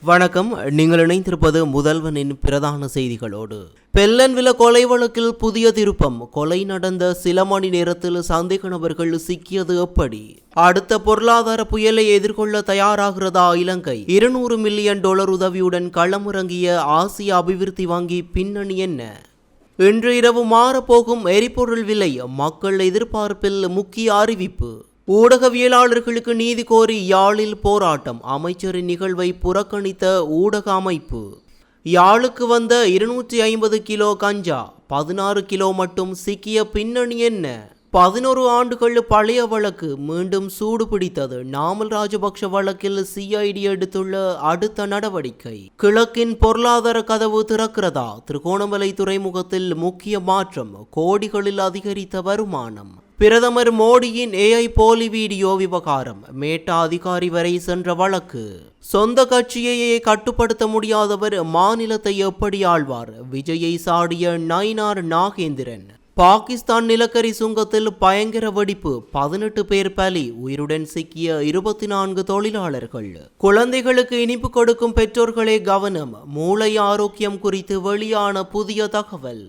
வணக்கம். நீங்கள் இணைந்திருப்பது முதல்வனின் பிரதான செய்திகளோடு. பெல்லன்வில கொலை வழக்கில் புதிய திருப்பம். கொலை நடந்த சில மணி நேரத்தில் சந்தேக நபர்கள் சிக்கியது எப்படி? அடுத்த பொருளாதார புயலை எதிர்கொள்ள தயாராகிறதா இலங்கை? 200 மில்லியன் டாலர் உதவியுடன் களமிறங்கிய ஆசிய அபிவிருத்தி வங்கி பின்னணி என்ன? இன்று இரவு மாறப்போகும் எரிபொருள் விலை. மக்கள் எதிர்பார்ப்பில் முக்கிய அறிவிப்பு. ஊடகவியலாளர்களுக்கு நீதி கோரி யாழில் போராட்டம். அமைச்சரின் நிகழ்வை புறக்கணித்த ஊடக அமைப்பு. யாழுக்கு வந்த 250 கிலோ கஞ்சா, 16 கிலோ மட்டும் சிக்கிய பின்னணி என்ன? 11 ஆண்டுகள் பழைய வழக்கு மீண்டும் சூடு பிடித்தது. நாமல் ராஜபக்ஷ வழக்கில் சிஐடி எடுத்துள்ள அடுத்த நடவடிக்கை. கிழக்கின் பொருளாதார கதவு திறக்கிறதா? திருகோணமலை துறைமுகத்தில் முக்கிய மாற்றம். கோடிகளில் அதிகரித்த வருமானம். பிரதமர் மோடியின் ஏஐ போலி வீடியோ விவகாரம். மேட்டா அதிகாரி வரை சென்ற வழக்கு. சொந்த கட்சியையே கட்டுப்படுத்த முடியாதவர் மாநிலத்தை எப்படி ஆழ்வார்? விஜயை சாடிய நயினார் நாகேந்திரன். பாகிஸ்தான் நிலக்கரி சுங்கத்தில் பயங்கர வெடிப்பு. 18 பேர் பலி. உயிருடன் சிக்கிய 24 தொழிலாளர்கள். குழந்தைகளுக்கு இனிப்பு கொடுக்கும் பெற்றோர்களே கவனம். மூளை ஆரோக்கியம் குறித்து வெளியான புதிய தகவல்.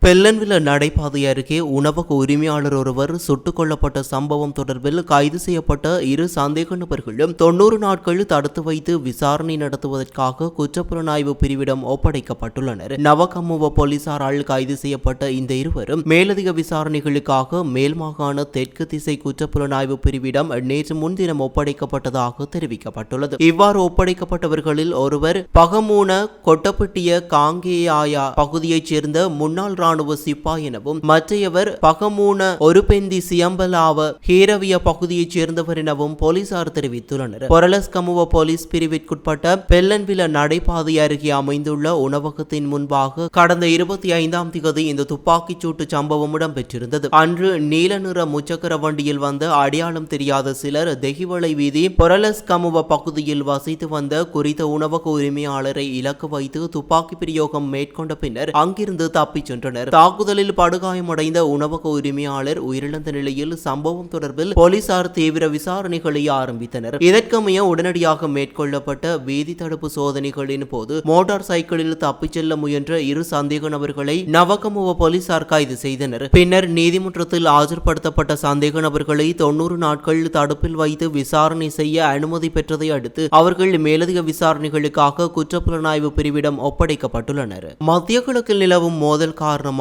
பெல்லன்வில நடைபாதை அருகே உணவக உரிமையாளர் ஒருவர் சுட்டுக் கொல்லப்பட்ட சம்பவம் தொடர்பில் கைது செய்யப்பட்ட 2 சந்தேக நபர்களும் 90 நாட்கள் தடுத்து வைத்து விசாரணை நடத்துவதற்காக குற்றப்புலனாய்வு பிரிவிடம் ஒப்படைக்கப்பட்டுள்ளனர். நவகமுவ போலீசாரால் கைது செய்யப்பட்ட இந்த இருவரும் மேலதிக விசாரணைகளுக்காக மேல் மாகாண தெற்கு திசை குற்றப்புலனாய்வு பிரிவிடம் நேற்று முன்தினம் ஒப்படைக்கப்பட்டதாக தெரிவிக்கப்பட்டுள்ளது. இவ்வாறு ஒப்படைக்கப்பட்டவர்களில் ஒருவர் பகமூன கொட்டப்பட்டிய காங்கேயாயா பகுதியைச் சேர்ந்த முன்னாள் சிப்பாய் எனவும் மற்றையவர் பகமூன ஒருபெந்தி சியம்பலாவ ஹீரவிய பகுதியைச் சேர்ந்தவர் எனவும் போலீசார் தெரிவித்துள்ளனர். பொரலஸ்கமுவ போலீஸ் பிரிவிற்குட்பட்ட பெல்லன்வில நடைபாதை அருகே அமைந்துள்ள உணவகத்தின் முன்பாக கடந்த 25ஆம் தேதி இந்த துப்பாக்கிச் சூட்டு சம்பவம் இடம்பெற்றிருந்தது. அன்று நீல நிற முச்சக்கர வண்டியில் வந்த அடையாளம் தெரியாத சிலர் தெஹிவளை வீதி பொரலஸ்கமுவ பகுதியில் வசித்து வந்த குறித்த உணவக உரிமையாளரை இலக்கு வைத்து துப்பாக்கி பிரயோகம் மேற்கொண்ட பின்னர் அங்கிருந்து தப்பிச் சென்றனர். தாக்குதலில் படுகாயமடைந்த உணவக உரிமையாளர் உயிரிழந்த நிலையில் சம்பவம் தொடர்பில் போலீசார் தீவிர விசாரணைகளை ஆரம்பித்தனர். இதற்கமைய உடனடியாக மேற்கொள்ளப்பட்ட வீதி தடுப்பு சோதனைகளின் போது மோட்டார் சைக்கிளில் தப்பிச் செல்ல முயன்ற 2 சந்தேக நபர்களை நவகமுவ போலீசார் கைது செய்தனர். பின்னர் நீதிமன்றத்தில் ஆஜர்படுத்தப்பட்ட சந்தேக நபர்களை 90 நாட்கள் தடுப்பில் வைத்து விசாரணை செய்ய அனுமதி பெற்றதை அடுத்து அவர்கள் மேலதிக விசாரணைகளுக்காக குற்றப்புலனாய்வு பிரிவிடம் ஒப்படைக்கப்பட்டுள்ளனர். மத்திய கிழக்கில் நிலவும் மோதல் காரணமாக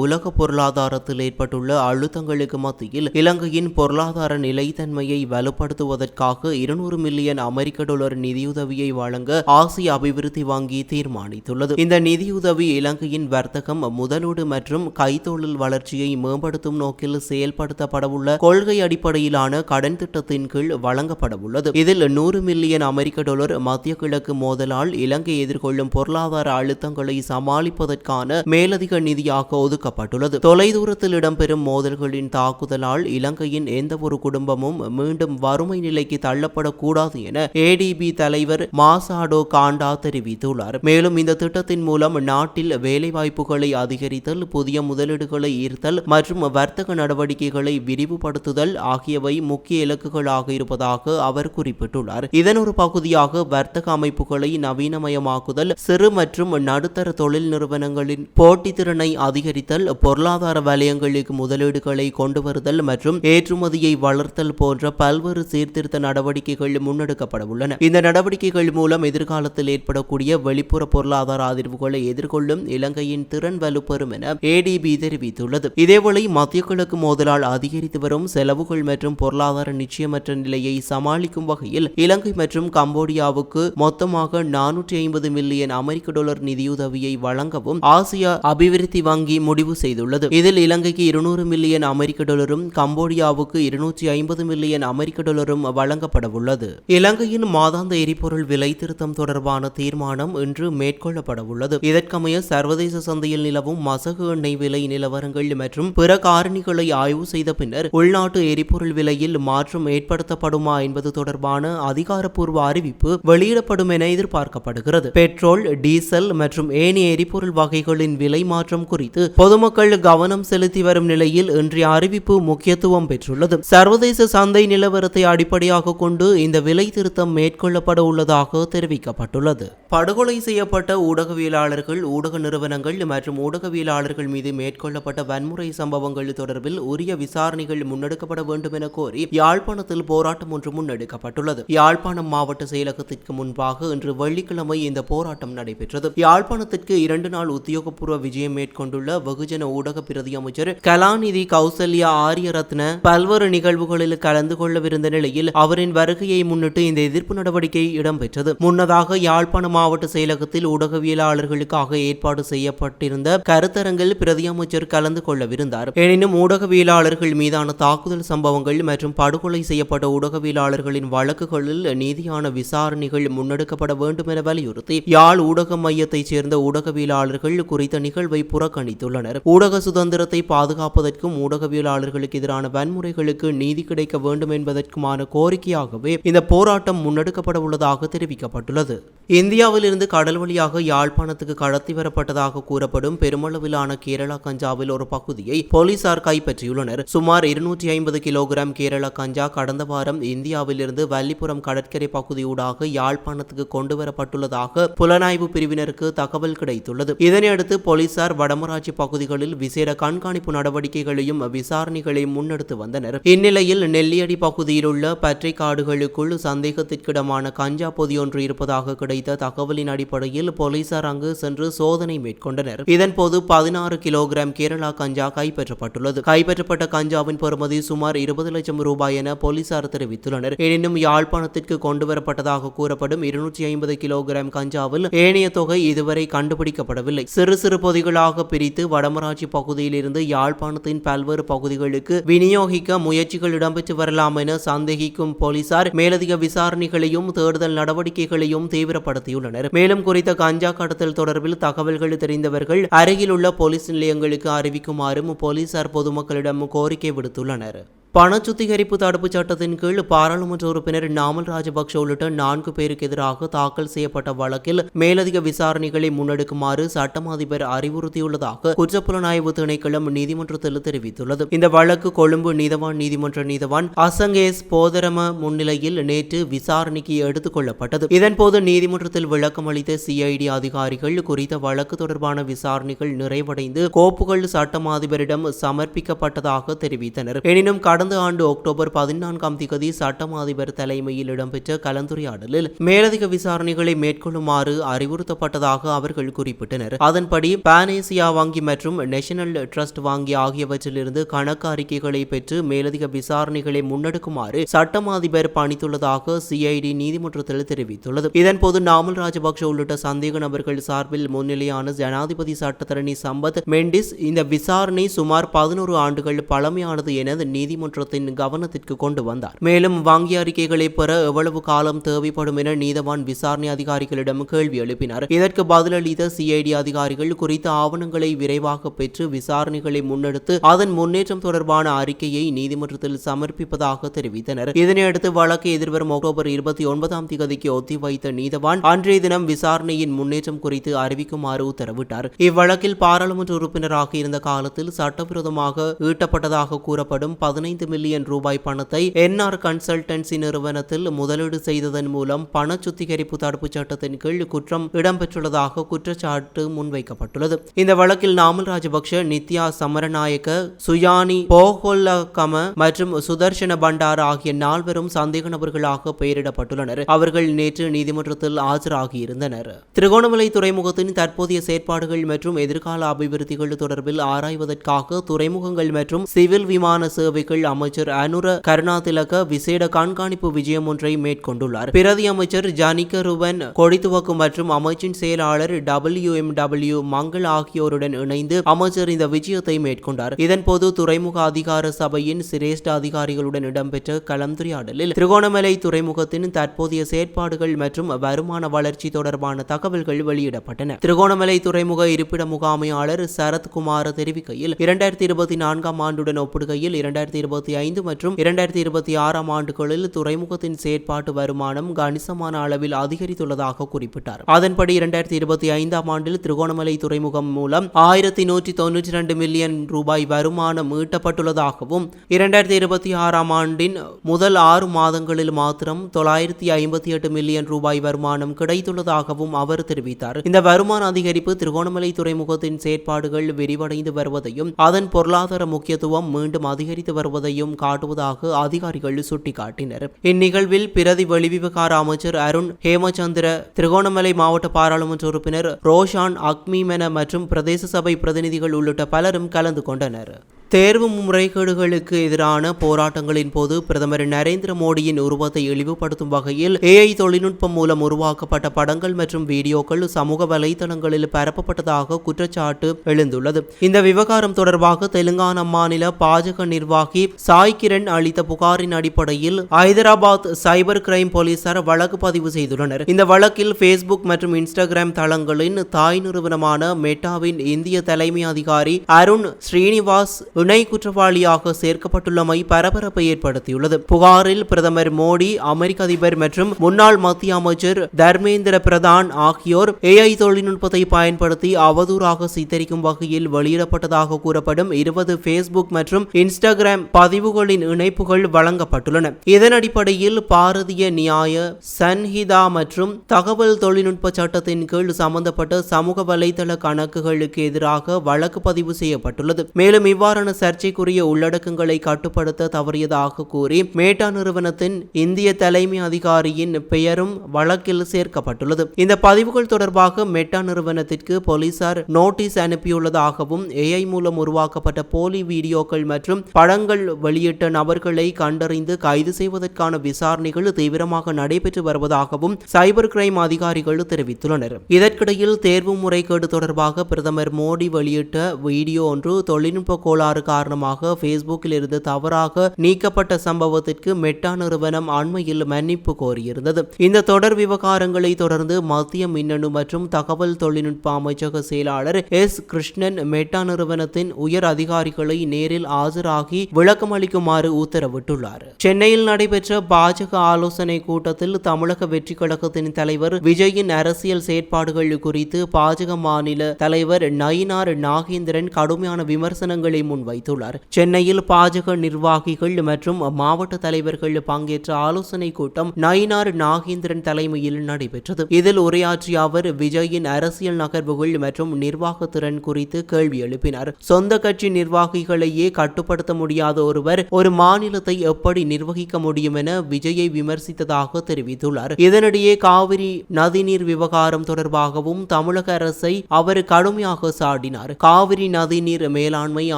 உலக பொருளாதாரத்தில் ஏற்பட்டுள்ள அழுத்தங்களுக்கு மத்தியில் இலங்கையின் பொருளாதார நிலைத்தன்மையை வலுப்படுத்துவதற்காக 200 மில்லியன் அமெரிக்க டாலர் நிதியுதவியை வழங்க ஆசிய அபிவிருத்தி வங்கி தீர்மானித்துள்ளது. இந்த நிதியுதவி இலங்கையின் வர்த்தகம், முதலீடு மற்றும் கைத்தொழில் வளர்ச்சியை மேம்படுத்தும் நோக்கில் செயல்படுத்தப்படவுள்ள கொள்கை அடிப்படையிலான கடன் திட்டத்தின் கீழ் வழங்கப்படவுள்ளது. இதில் 100 மில்லியன் அமெரிக்க டாலர் மத்திய கிழக்கு மோதலால் இலங்கை எதிர்கொள்ளும் பொருளாதார அழுத்தங்களை சமாளிப்பதற்கான மேலதிக நிதியாக ஒதுக்கப்பட்டுள்ளது. தொலைதூரத்தில் இடம்பெறும் மோதல்களின் தாக்குதலால் இலங்கையின் எந்த ஒரு குடும்பமும் மீண்டும் வறுமை நிலைக்கு தள்ளப்படக்கூடாது என ஏடிபி தலைவர் மாசாடோ காண்டா தெரிவித்துள்ளார். மேலும் இந்த திட்டத்தின் மூலம் நாட்டில் வேலைவாய்ப்புகளை அதிகரித்தல், புதிய முதலீடுகளை ஈர்த்தல் மற்றும் வர்த்தக நடவடிக்கைகளை விரிவுபடுத்துதல் ஆகியவை முக்கிய இலக்குகளாக இருப்பதாக அவர் குறிப்பிட்டுள்ளார். இதன் ஒரு பகுதியாக வர்த்தக அமைப்புகளை நவீனமயமாக்குதல், சிறு மற்றும் நடுத்தர தொழில் நிறுவனங்களின் போட்டித்திறனை அதிகரித்தல், பொருளாதார வலயங்களுக்கு முதலீடுகளை கொண்டு வருதல் மற்றும் ஏற்றுமதியை வளர்த்தல் போன்ற பல்வேறு சீர்திருத்த நடவடிக்கைகள் முன்னெடுக்கப்பட உள்ளன. இந்த நடவடிக்கைகள் மூலம் எதிர்காலத்தில் ஏற்படக்கூடிய வெளிப்புற பொருளாதார அதிர்வுகளை எதிர்கொள்ளும் இலங்கையின் திறன் வலுப்பெறும் என ஏடிபி தெரிவித்துள்ளது. இதேவேளை மத்திய கிழக்கு மோதலால் அதிகரித்து வரும் செலவுகள் மற்றும் பொருளாதார நிச்சயமற்ற நிலையை சமாளிக்கும் வகையில் இலங்கை மற்றும் கம்போடியாவுக்கு மொத்தமாக 450 மில்லியன் அமெரிக்க டாலர் நிதியுதவியை வழங்கவும் ஆசிய அபிவிருத்தி வங்கி முடிவு செய்துள்ளது. இதில் இலங்கைக்கு 200 மில்லியன் அமெரிக்க டாலரும் கம்போடியாவுக்கு 250 மில்லியன் அமெரிக்க டாலரும் வழங்கப்பட உள்ளது. இலங்கையின் மாதாந்த எரிபொருள் விலை திருத்தம் தொடர்பான தீர்மானம் இன்று மேற்கொள்ளப்பட உள்ளது. இதற்கமைய சர்வதேச சந்தையில் நிலவும் மசகு எண்ணெய் விலை நிலவரங்கள் மற்றும் பிற காரணிகளை ஆய்வு செய்த பின்னர் உள்நாட்டு எரிபொருள் விலையில் மாற்றம் ஏற்படுத்தப்படுமா என்பது தொடர்பான அதிகாரப்பூர்வ அறிவிப்பு வெளியிடப்படும் என எதிர்பார்க்கப்படுகிறது. பெட்ரோல், டீசல் மற்றும் ஏனைய எரிபொருள் வகைகளின் விலை மாற்றம் குறித்து குறித்து பொதுமக்கள் கவனம் செலுத்தி வரும் நிலையில் இன்றைய அறிவிப்பு முக்கியத்துவம் பெற்றுள்ளது. சர்வதேச சந்தை நிலவரத்தை அடிப்படையாக கொண்டு இந்த விலை திருத்தம் மேற்கொள்ளப்பட உள்ளதாக தெரிவிக்கப்பட்டுள்ளது. படுகொலை செய்யப்பட்ட ஊடகவியலாளர்கள், ஊடக நிறுவனங்கள் மற்றும் ஊடகவியலாளர்கள் மீது மேற்கொள்ளப்பட்ட வன்முறை சம்பவங்கள் தொடர்பில் உரிய விசாரணைகள் முன்னெடுக்கப்பட வேண்டும் என கோரி யாழ்ப்பாணத்தில் போராட்டம் ஒன்று முன்னெடுக்கப்பட்டுள்ளது. யாழ்ப்பாணம் மாவட்ட செயலகத்திற்கு முன்பாக இன்று வெள்ளிக்கிழமை இந்த போராட்டம் நடைபெற்றது. யாழ்ப்பாணத்திற்கு 2 நாள் உத்தியோகபூர்வ விஜயம் மேற்கொண்டுள்ள வெகுஜன ஊடக பிரதி அமைச்சர் கலாநிதி கௌசல்யா ஆரியரத்ன பல்வேறு நிகழ்வுகளில் கலந்து கொள்ளவிருந்த நிலையில் அவரின் வருகையை முன்னிட்டு இந்த எதிர்ப்பு நடவடிக்கை இடம்பெற்றது. முன்னதாக யாழ்ப்பாணம் மாவட்ட செயலகத்தில் ஊடகவியலாளர்களுக்காக ஏற்பாடு செய்யப்பட்டிருந்த கருத்தரங்கில் பிரதி அமைச்சர் கலந்து கொள்ளவிருந்தார். எனினும் ஊடகவியலாளர்கள் மீதான தாக்குதல் சம்பவங்கள் மற்றும் படுகொலை செய்யப்பட்ட ஊடகவியலாளர்களின் வழக்குகளில் நீதியான விசாரணைகள் முன்னெடுக்கப்பட வேண்டும் என வலியுறுத்தி யாழ் ஊடக மையத்தைச் சேர்ந்த ஊடகவியலாளர்கள் குறித்த நிகழ்வை புறக்கணித்துள்ளனர். ஊடக சுதந்திரத்தை பாதுகாப்பதற்கும் ஊடகவியலாளர்களுக்கு எதிரான வன்முறைகளுக்கு நீதி கிடைக்க வேண்டும் என்பதற்குமான கோரிக்கையாகவே இந்த போராட்டம் முன்னெடுக்கப்பட உள்ளதாக தெரிவிக்கப்பட்டுள்ளது. இந்தியாவிலிருந்து கடல் வழியாக யாழ்ப்பாணத்துக்கு கடத்தி வரப்பட்டதாக கூறப்படும் பெருமளவிலான கேரளா கஞ்சாவில் ஒரு பகுதியை போலீசார் கைப்பற்றியுள்ளனர். சுமார் 250 கிலோகிராம் கேரளா கஞ்சா கடந்த வாரம் இந்தியாவிலிருந்து வல்லிபுரம் கடற்கரை பகுதியூடாக யாழ்ப்பாணத்துக்கு கொண்டு வரப்பட்டுள்ளதாக புலனாய்வு பிரிவினருக்கு தகவல் கிடைத்துள்ளது. இதனையடுத்து போலீசார் வடமராட்சி பகுதிகளில் விசேட கண்காணிப்பு நடவடிக்கைகளையும் விசாரணைகளையும் முன்னெடுத்து வந்தனர். இந்நிலையில் நெல்லியடி பகுதியில் உள்ள பற்றை காடுகளுக்குள் சந்தேகத்திற்கிடமான கஞ்சா பொதியொன்று இருப்பதாக கிடைத்த தகவலின் அடிப்படையில் போலீசார் அங்கு சென்று சோதனை மேற்கொண்டனர். இதன்போது 16 கிலோகிராம் கேரளா கஞ்சா கைப்பற்றப்பட்டுள்ளது. கைப்பற்றப்பட்ட கஞ்சாவின் பெறுமதி சுமார் 20 லட்சம் ரூபாய் என போலீசார் தெரிவித்துள்ளனர். எனினும் யாழ்ப்பாணத்திற்கு கொண்டுவரப்பட்டதாக கூறப்படும் 250 கிலோகிராம் கஞ்சாவில் ஏனைய தொகை இதுவரை கண்டுபிடிக்கப்படவில்லை. சிறு சிறு பொதிகளாக பிரித்து வடமராட்சி பகுதியில் இருந்து யாழ்ப்பாணத்தின் பல்வேறு பகுதிகளுக்கு விநியோகிக்க முயற்சிகள் இடம்பெற்று வரலாம் என சந்தேகிக்கும் போலீசார் மேலதிக விசாரணைகளையும் தேடுதல் நடவடிக்கைகளையும் தீவிரப்படுத்தியுள்ளனர். மேலும் குறித்த கஞ்சா கடத்தல் தொடர்பில் தகவல்கள் தெரிந்தவர்கள் அருகில் உள்ள போலீஸ் நிலையங்களுக்கு அறிவிக்குமாறும் போலீசார் பொதுமக்களிடம் கோரிக்கை விடுத்துள்ளனர். பண சுத்திகரிப்பு தடுப்புச் சட்டத்தின் கீழ் பாராளுமன்ற உறுப்பினர் நாமல் ராஜபக்ஷ உள்ளிட்ட 4 பேருக்கு எதிராக தாக்கல் செய்யப்பட்ட வழக்கில் மேலதிக விசாரணைகளை முன்னெடுக்குமாறு சட்டம் அதிபர் அறிவுறுத்தியுள்ளதாக குற்றப்புலனாய்வு திணைக்களம் நீதிமன்றத்தில் தெரிவித்துள்ளது. இந்த வழக்கு கொழும்பு நீதிமன்ற நீதவான் அசங்கேஸ் போதரம முன்னிலையில் நேற்று விசாரணைக்கு எடுத்துக் கொள்ளப்பட்டது. இதன்போது நீதிமன்றத்தில் விளக்கம் அளித்த சிஐடி அதிகாரிகள் குறித்த வழக்கு தொடர்பான விசாரணைகள் நிறைவடைந்து கோப்புகள் சட்டம் அதிபரிடம் சமர்ப்பிக்கப்பட்டதாக தெரிவித்தனர். எனினும் கடந்த ஆண்டு அக்டோபர் 14ஆம் தேதி சட்டம் அதிபர் தலைமையில் இடம்பெற்ற கலந்துரையாடலில் மேலதிக விசாரணைகளை மேற்கொள்ளுமாறு அறிவுறுத்தப்பட்டதாக அவர்கள் குறிப்பிட்டனர். அதன்படி பானேசியா வங்கி மற்றும் நேஷனல் ட்ரஸ்ட் வங்கி ஆகியவற்றிலிருந்து கணக்கு அறிக்கைகளை பெற்று மேலதிக விசாரணைகளை முன்னெடுக்குமாறு சட்டம் அதிபர் பணித்துள்ளதாக சிஐடி நீதிமன்றத்தில் தெரிவித்துள்ளது. இதன்போது நாமல் ராஜபக்ஷ உள்ளிட்ட சந்தேக நபர்கள் சார்பில் முன்னிலையான ஜனாதிபதி சட்டத்தரணி சம்பத் மெண்டிஸ் இந்த விசாரணை சுமார் 11 ஆண்டுகள் பழமையானது என நீதிமன்றத்தின் கவனத்திற்கு கொண்டு வந்தார். மேலும் வங்கி அறிக்கைகளை பெற எவ்வளவு காலம் தேவைப்படும் என நீதவான் விசாரணை அதிகாரிகளிடம் கேள்வி எழுப்பினார். இதற்கு பதிலளித்த சிஐடி அதிகாரிகள் குறித்த ஆவணங்களை விரைவாக பெற்று விசாரணைகளை முன்னெடுத்து அதன் முன்னேற்றம் தொடர்பான அறிக்கையை நீதிமன்றத்தில் சமர்ப்பிப்பதாக தெரிவித்தனர். இதனையடுத்து வழக்கை எதிர்வரும் அக்டோபர் 29ஆம் தேதிக்கு ஒத்திவைத்த நீதவான் அன்றைய தினம் விசாரணையின் முன்னேற்றம் குறித்து அறிவிக்குமாறு உத்தரவிட்டார். இவ்வழக்கில் பாராளுமன்ற உறுப்பினராக இருந்த காலத்தில் சட்டவிரோதமாக ஈட்டப்பட்டதாக கூறப்படும் 15 மில்லியன் ரூபாய் பணத்தை என்ஆர் கன்சல்டன்சி நிறுவனத்தில் முதலீடு செய்ததன் மூலம் பண சுத்திகரிப்பு தடுப்புச் சட்டத்தின் கீழ் குற்றம் இடம்பெற்றுள்ளதாக குற்றச்சாட்டு முன்வைக்கப்பட்டுள்ளது. இந்த வழக்கில் நாமல் ராஜபக்ஷ, நித்யா சமரநாயக்க, சுயானி போகொல்லகம மற்றும் சுதர்ஷன பண்டார ஆகிய 4 சந்தேக நபர்களாக பெயரிடப்பட்டுள்ளனர். அவர்கள் நேற்று நீதிமன்றத்தில் ஆஜராகியிருந்தனர். திருகோணமலை துறைமுகத்தின் தற்போதைய செயற்பாடுகள் மற்றும் எதிர்கால அபிவிருத்திகள் தொடர்பில் ஆராய்வதற்காக துறைமுகங்கள் மற்றும் சிவில் விமான சேவைகள் அமைச்சர் அனுர கருணாதிலக விசேட கண்காணிப்பு விஜயம் ஒன்றை மேற்கொண்டுள்ளார். பிரதி அமைச்சர் ஜனிக ருவன் கொடித்துவக்கு மற்றும் அமைச்சின் செயலாளர் WMW மங்கள் ஆகியோருடன் இணைந்து அமைச்சர் இந்த விஜயத்தை மேற்கொண்டார். இதன்போது துறைமுக அதிகார சபையின் சிரேஷ்ட அதிகாரிகளுடன் இடம்பெற்ற கலந்துரையாடலில் திருகோணமலை துறைமுகத்தின் தற்போதைய செயற்பாடுகள் மற்றும் வருமான வளர்ச்சி தொடர்பான தகவல்கள் வெளியிடப்பட்டன. திருகோணமலை துறைமுக இருப்பிட முகாமையாளர் சரத்குமார் தெரிவிக்கையில் 2024ஆம் ஆண்டுடன் ஒப்பிடுகையில் 2025 2025 மற்றும் 2026 ஆண்டுகளில் துறைமுகத்தின் செயற்பாட்டு வருமானம் கணிசமான அளவில் அதிகரித்துள்ளதாக குறிப்பிட்டார். அதன்படி 2025 ஆண்டில் திருகோணமலை துறைமுகம் மூலம் 1192 மில்லியன் ரூபாய் வருமானம் ஈட்டப்பட்டுள்ளதாகவும் 2026 ஆண்டின் முதல் 6 மாதங்களில் மாத்திரம் 958 மில்லியன் ரூபாய் வருமானம் கிடைத்துள்ளதாகவும் அவர் தெரிவித்தார். இந்த வருமான அதிகரிப்பு திருகோணமலை துறைமுகத்தின் செயற்பாடுகள் விரிவடைந்து வருவதையும் அதன் பொருளாதார முக்கியத்துவம் மீண்டும் அதிகரித்து வருவதையும் காட்டுவதாக அதிகாரிகள் சுட்டிக்காட்டினர். இந்நிகழ்வில் பிரதி வெளிவிவகார அமைச்சர் அருண் ஹேமச்சந்திர, திருகோணமலை மாவட்ட பாராளுமன்ற உறுப்பினர் ரோஷான் அக்மீமென மற்றும் பிரதேச சபை பிரதிநிதிகள் உள்ளிட்ட பலரும் கலந்து கொண்டனர். தேர்வு முறைகேடுகளுக்கு எதிரான போராட்டங்களின் போது பிரதமர் நரேந்திர மோடியின் உருவத்தை இழிவுபடுத்தும் வகையில் AI தொழில்நுட்பம் மூலம் உருவாக்கப்பட்ட படங்கள் மற்றும் வீடியோக்கள் சமூக வலைதளங்களில் பரப்பப்பட்டதாக குற்றச்சாட்டு எழுந்துள்ளது. இந்த விவகாரம் தொடர்பாக தெலுங்கானா மாநில பாஜக நிர்வாகி சாய் கிரண் அளித்த புகாரின் அடிப்படையில் ஐதராபாத் சைபர் கிரைம் போலீசார் வழக்கு பதிவு செய்துள்ளனர். இந்த வழக்கில் Facebook மற்றும் Instagram தளங்களின் தாய் நிறுவனமான மெட்டாவின் இந்திய தலைமை அதிகாரி அருண் ஸ்ரீனிவாஸ் இணை குற்றவாளியாக சேர்க்கப்பட்டுள்ளமை பரபரப்பை ஏற்படுத்தியுள்ளது. புகாரில் பிரதமர் மோடி, அமெரிக்க அதிபர் மற்றும் முன்னாள் மத்திய அமைச்சர் தர்மேந்திர பிரதான் ஆகியோர் AI தொழில்நுட்பத்தை பயன்படுத்தி அவதூறாக சித்தரிக்கும் வகையில் வெளியிடப்பட்டதாக கூறப்படும் 20 Facebook மற்றும் Instagram பதிவுகளின் இணைப்புகள் வழங்கப்பட்டுள்ளன. இதன் அடிப்படையில் பாரதிய நியாய சன்ஹிதா மற்றும் தகவல் தொழில்நுட்ப சட்டத்தின் கீழ் சம்பந்தப்பட்ட சமூக வலைதள கணக்குகளுக்கு எதிராக வழக்கு பதிவு செய்யப்பட்டுள்ளது. மேலும் இவ்வாறான சர்ச்சைக்குரிய உள்ளடக்கங்களை கட்டுப்படுத்த தவறியதாக கூறி மேட்டா நிறுவனத்தின் இந்திய தலைமை அதிகாரியின் பெயரும் வழக்கில் சேர்க்கப்பட்டுள்ளது. இந்த பதிவுகள் தொடர்பாக மெட்டா நிறுவனத்திற்கு போலீசார் நோட்டீஸ் அனுப்பியுள்ளதாகவும் AI மூலம் உருவாக்கப்பட்ட போலி வீடியோக்கள் மற்றும் படங்கள் வெளியிட்ட நபர்களை கண்டறிந்து கைது செய்வதற்கான விசாரணைகள் தீவிரமாக நடைபெற்று வருவதாகவும் சைபர் கிரைம் அதிகாரிகள் தெரிவித்துள்ளனர். இதற்கிடையில் தேர்வு முறைகேடு தொடர்பாக பிரதமர் மோடி வெளியிட்ட வீடியோ ஒன்று தொழில்நுட்ப கோளாறு காரணமாக Facebookல் இருந்து தவறாக நீக்கப்பட்ட சம்பவத்திற்கு மெட்டா நிறுவனம் அண்மையில் மன்னிப்பு கோரியிருந்தது. இந்த தொடர் விவகாரங்களை தொடர்ந்து மத்திய மின்னணு மற்றும் தகவல் தொழில்நுட்ப அமைச்சக செயலாளர் S. கிருஷ்ணன் மெட்டா நிறுவனத்தின் உயர் அதிகாரிகளை நேரில் ஆஜராகி விளக்கமளிக்குமாறு உத்தரவிட்டுள்ளார். சென்னையில் நடைபெற்ற பாஜக ஆலோசனை கூட்டத்தில் தமிழக வெற்றி கழகத்தின் தலைவர் விஜயின் அரசியல் செயற்பாடுகள் குறித்து பாஜக மாநில தலைவர் நயினார் நாகேந்திரன் கடுமையான விமர்சனங்களை முன்வைத்துள்ளார். சென்னையில் பாஜக நிர்வாகிகள் மற்றும் மாவட்ட தலைவர்கள் பங்கேற்ற ஆலோசனை கூட்டம் நயினார் நாகேந்திரன் தலைமையில் நடைபெற்றது. இதில் உரையாற்றிய அவர் விஜயின் அரசியல் நகர்வுகள் மற்றும் நிர்வாக திறன் குறித்து கேள்வி எழுப்பினார். சொந்த கட்சி நிர்வாகிகளையே கட்டுப்படுத்த முடியாத ஒருவர் ஒரு மாநிலத்தை எப்படி நிர்வகிக்க முடியும் என விஜயை விமர்சித்ததாக தெரிவித்துள்ளார். இதனிடையே காவிரி நதிநீர் விவகாரம் தொடர்பாகவும் தமிழக அரசை அவர் கடுமையாக சாடினார். காவிரி நதிநீர் மேலாண்மை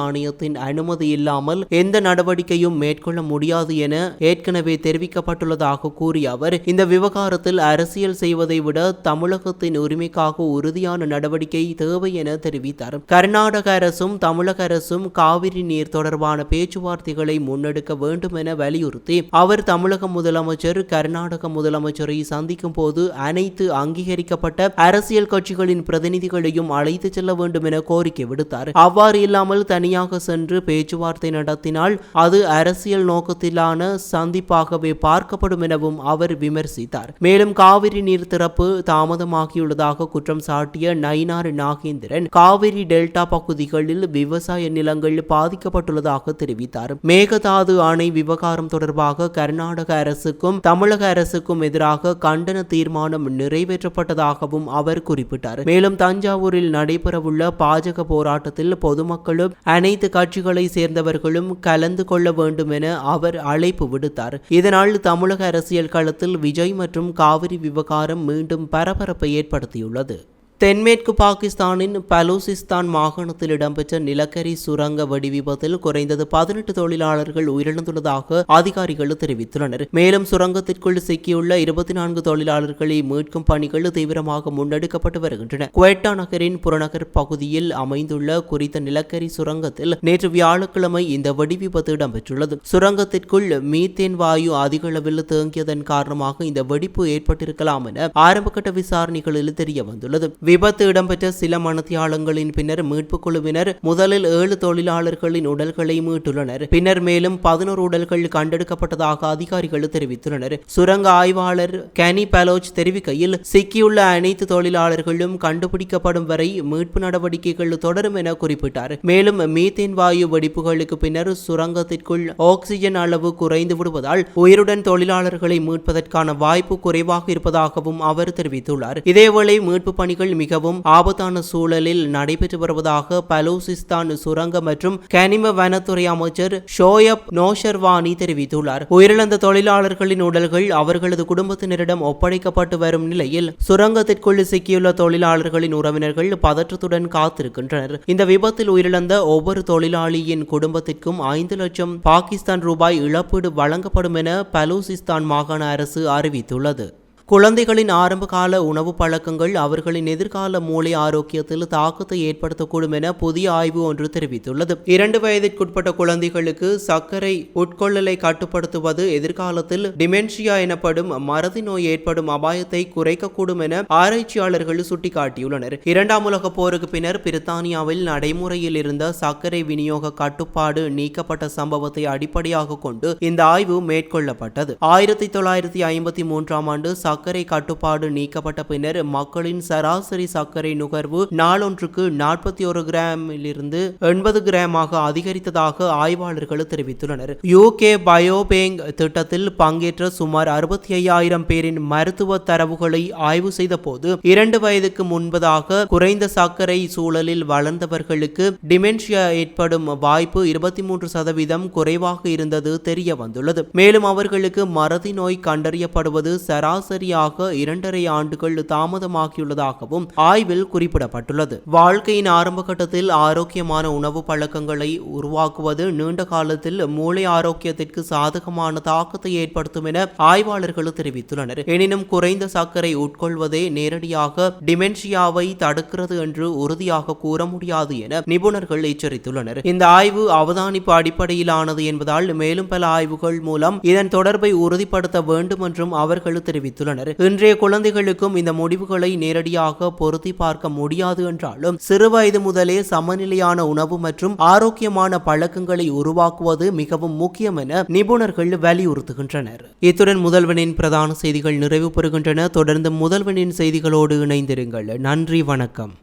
ஆணையத்தின் அனுமதி இல்லாமல் எந்த நடவடிக்கையும் மேற்கொள்ள முடியாது என ஏற்கனவே தெரிவிக்கப்பட்டுள்ளதாக கூறிய அவர் இந்த விவகாரத்தில் அரசியல் செய்வதை விட தமிழகத்தின் உரிமைக்காக உறுதியான நடவடிக்கை தேவை என தெரிவித்தார். கர்நாடக அரசும் தமிழக அரசும் காவிரி நீர் தொடர்பான பேச்சுவார்த்தைகளை முன்னெடுக்க வேண்டும் என வலியுறுத்தி அவர் தமிழக முதலமைச்சர் கர்நாடக முதலமைச்சரை சந்திக்கும் போது அனைத்து அங்கீகரிக்கப்பட்ட அரசியல் கட்சிகளின் பிரதிநிதிகளையும் அழைத்து செல்ல வேண்டும் என கோரிக்கை விடுத்தார். அவ்வாறு இல்லாமல் தனியாக சென்று பேச்சுவார்த்தை நடத்தினால் அது அரசியல் நோக்கத்திலான சந்திப்பாகவே பார்க்கப்படும் எனவும் அவர் விமர்சித்தார். மேலும் காவிரி நீர் திறப்பு தாமதமாகியுள்ளதாக குற்றம் சாட்டிய நயினார் நாகேந்திரன் காவிரி டெல்டா பகுதிகளில் விவசாய நிலங்கள் பாதிக்கப்பட்டுள்ளதாக தெரிவித்தார். மேகதாது அணை விவகாரம் தொடர்பாக கர்நாடக அரசுக்கும் தமிழக அரசுக்கும் எதிராக கண்டன தீர்மானம் நிறைவேற்றப்பட்டதாகவும் அவர் குறிப்பிட்டார். மேலும் தஞ்சாவூரில் நடைபெறவுள்ள பாஜக போராட்டத்தில் பொதுமக்களும் அனைத்து கட்சிகளை சேர்ந்தவர்களும் கலந்து கொள்ள வேண்டும் என அவர் அழைப்பு விடுத்தார். இதனால் தமிழக அரசியல் களத்தில் விஜய் மற்றும் காவிரி விவகாரம் மீண்டும் பரபரப்பை ஏற்படுத்தியுள்ளது. தென்மேற்கு பாகிஸ்தானின் பலூசிஸ்தான் மாகாணத்தில் இடம்பெற்ற நிலக்கரி சுரங்க வெடிவிபத்தில் குறைந்தது 18 தொழிலாளர்கள் உயிரிழந்துள்ளதாக அதிகாரிகள் தெரிவித்துள்ளனர். மேலும் சுரங்கத்திற்குள் சிக்கியுள்ள 24 தொழிலாளர்களை மீட்கும் பணிகள் தீவிரமாக முன்னெடுக்கப்பட்டு வருகின்றன. குவெட்டா நகரின் புறநகர் பகுதியில் அமைந்துள்ள குறித்த நிலக்கரி சுரங்கத்தில் நேற்று வியாழக்கிழமை இந்த வெடிவிபத்து இடம்பெற்றுள்ளது. சுரங்கத்திற்குள் மீத்தேன் வாயு அதிக அளவில் தேங்கியதன் காரணமாக இந்த வெடிப்பு ஏற்பட்டிருக்கலாம் என ஆரம்பகட்ட விசாரணைகளில் தெரிய வந்துள்ளது. விபத்து இடம்பெற்ற சில மணித்தியாலங்களின் பின்னர் மீட்புக் குழுவினர் முதலில் 7 தொழிலாளர்களின் உடல்களை மீட்டுள்ளனர். பின்னர் மேலும் 11 உடல்கள் கண்டெடுக்கப்பட்டதாக அதிகாரிகள் தெரிவித்துள்ளனர். சுரங்க ஆய்வாளர் கேனி பலோச் தெரிவிக்கையில், சிக்கியுள்ள அனைத்து தொழிலாளர்களும் கண்டுபிடிக்கப்படும் வரை மீட்பு நடவடிக்கைகள் தொடரும் என குறிப்பிட்டார். மேலும் மீத்தேன் வாயு வெடிப்புகளுக்கு பின்னர் சுரங்கத்திற்குள் ஆக்சிஜன் அளவு குறைந்து விடுவதால் உயிருடன் தொழிலாளர்களை மீட்பதற்கான வாய்ப்பு குறைவாக இருப்பதாகவும் அவர் தெரிவித்துள்ளார். இதேவேளை மீட்பு பணிகள் மிகவும் ஆபத்தான சூழலில் நடைபெற்று வருவதாக பலூசிஸ்தான் சுரங்க மற்றும் கனிம வனத்துறை அமைச்சர் ஷோயப் நோஷர்வானி தெரிவித்துள்ளார். உயிரிழந்த தொழிலாளர்களின் உடல்கள் அவர்களது குடும்பத்தினரிடம் ஒப்படைக்கப்பட்டு வரும் நிலையில் சுரங்கத்திற்குள் சிக்கியுள்ள தொழிலாளர்களின் உறவினர்கள் பதற்றத்துடன் காத்திருக்கின்றனர். இந்த விபத்தில் உயிரிழந்த ஒவ்வொரு தொழிலாளியின் குடும்பத்திற்கும் 5 லட்சம் பாகிஸ்தான் ரூபாய் இழப்பீடு வழங்கப்படும் என பலூசிஸ்தான் மாகாண அரசு அறிவித்துள்ளது. குழந்தைகளின் ஆரம்பகால உணவு பழக்கங்கள் அவர்களின் எதிர்கால மூளை ஆரோக்கியத்தில் தாக்கத்தை ஏற்படுத்தக்கூடும் என புதிய ஆய்வு ஒன்று தெரிவித்துள்ளது. 2 வயதிற்குட்பட்ட குழந்தைகளுக்கு சர்க்கரை உட்கொள்ளலை கட்டுப்படுத்துவது எதிர்காலத்தில் டிமென்ஷியா எனப்படும் மறதி நோய் ஏற்படும் அபாயத்தை குறைக்கக்கூடும் என ஆராய்ச்சியாளர்கள் சுட்டிக்காட்டியுள்ளனர். 2ஆம் உலகப் போருக்கு பின்னர் பிரித்தானியாவில் நடைமுறையில் இருந்த சர்க்கரை விநியோக கட்டுப்பாடு நீக்கப்பட்ட சம்பவத்தை அடிப்படையாக கொண்டு இந்த ஆய்வு மேற்கொள்ளப்பட்டது. 1953ஆம் ஆண்டு சர்க்கரை கட்டுப்பாடு நீக்கப்பட்ட பின்னர் மக்களின் சராசரி சர்க்கரை நுகர்வு நாளொன்றுக்கு 41 கிராமிலிருந்து 80 கிராமாக அதிகரித்ததாக ஆய்வாளர்கள் தெரிவித்துள்ளனர். UK பயோபேங்க் திட்டத்தில் பங்கேற்ற சுமார் 65,000 பேரின் மருத்துவ தரவுகளை ஆய்வு செய்த போது 2 வயதுக்கு முன்பதாக குறைந்த சர்க்கரை சூழலில் வளர்ந்தவர்களுக்கு டிமென்ஷியா ஏற்படும் வாய்ப்பு 23% குறைவாக இருந்தது தெரிய வந்துள்ளது. மேலும் அவர்களுக்கு மறதி நோய் கண்டறியப்படுவது சராசரியாக 2.5 ஆண்டுகள் தாமதமாகியுள்ளதாகவும் ஆய்வில் குறிப்பிடப்பட்டுள்ளது. வாழ்க்கையின் ஆரம்ப கட்டத்தில் ஆரோக்கியமான உணவு பழக்கங்களை உருவாக்குவது நீண்ட காலத்தில் மூளை ஆரோக்கியத்திற்கு சாதகமான தாக்கத்தை ஏற்படுத்தும் என ஆய்வாளர்கள் தெரிவித்துள்ளனர். எனினும் குறைந்த சர்க்கரை உட்கொள்வதே நேரடியாக டிமென்ஷியாவை தடுக்கிறது என்று உறுதியாக கூற முடியாது என நிபுணர்கள் எச்சரித்துள்ளனர். இந்த ஆய்வு அவதானிப்பு அடிப்படையிலானது என்பதால் மேலும் பல ஆய்வுகள் மூலம் இதன் தொடர்பை உறுதிப்படுத்த வேண்டும் என்றும் அவர்கள் தெரிவித்துள்ளனர். இன்றைய குழந்தைகளுக்கும் இந்த முடிவுகளை நேரடியாக பொருத்தி பார்க்க முடியாது என்றாலும் சிறுவயது முதலே சமநிலையான உணவு மற்றும் ஆரோக்கியமான பழக்கங்களை உருவாக்குவது மிகவும் முக்கியம் என நிபுணர்கள் வலியுறுத்துகின்றனர். இத்துடன் முதல்வனின் பிரதான செய்திகள் நிறைவு பெறுகின்றன. தொடர்ந்து முதல்வனின் செய்திகளோடு இணைந்திருங்கள். நன்றி, வணக்கம்.